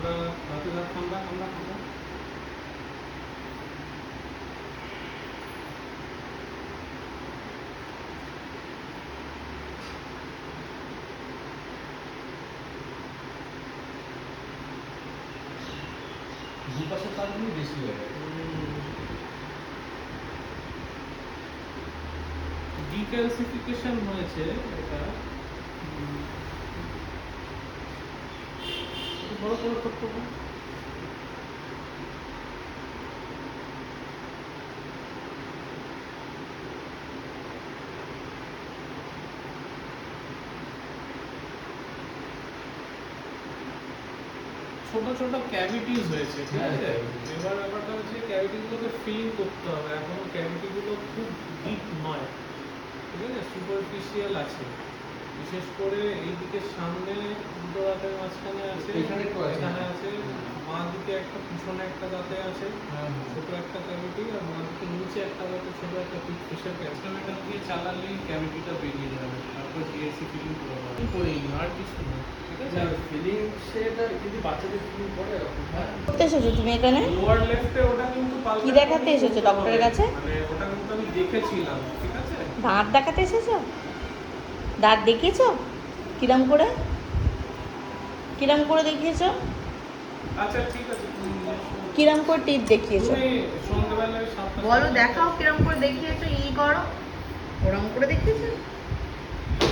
ঠান্ডা ঠান্ডা ঠান্ডা ঠান্ডা ঠান্ডা। দুপাশের তারগুলি বেশি হয়ে গেছে। ডিক্যালসিফিকেশন হয়েছে এটা। বড় করে করতে হবে। ছোট ছোট ক্যাভিটিস হয়েছে, ঠিক আছে? এবার ব্যাপারটা হচ্ছে ক্যাভিটিগুলোকে ফিল করতে হবে। এখন ক্যাভিটিগুলো খুব ডিপ নয়, ঠিক আছে, সুপারফিশিয়াল আছে। বিশেষ করে এইদিকে সামনে দুটো দাঁতের মাঝখানে আছে, এখানে একটু আছে। এখানে আছে, বাঁ দিকে একটা, পিছনে একটা দাঁতে আছে ছোট একটা ক্যাভিটি, আর বাঁ দিকে নিচে একটা দাঁতে ছোট একটা ফিশার ক্যাভিটি দিয়ে চালালেই ক্যাভিটিটা বেরিয়ে যাবে। তারপর জিএসসি ফিলিং করে দেওয়া করেই আর কিছু না, ঠিক আছে? ফিলিং সেটা কিন্তু বাচ্চাদের ফিলিং করে এরকম। হ্যাঁ, করতে এসেছো তুমি এখানে? লোয়ার লেফটে ওটা কিন্তু কি দেখাতে এসেছো ডক্টরের কাছে? মানে ওটা কিন্তু আমি দেখেছিলাম, ঠিক আছে? দাঁত দেখাতে এসেছো? দাঁত দেখিয়েছো? কিরম করে দেখিয়েছো? আচ্ছা ঠিক আছে, তুমি নিয়ে এসো। কিরম করে টিপ দেখিয়েছো? তুমি সন্ধ্যাবেলায় 7টা বলো, দেখাও কিরম করে দেখিয়েছো। ই করো, ওরম করে দেখিয়েছো।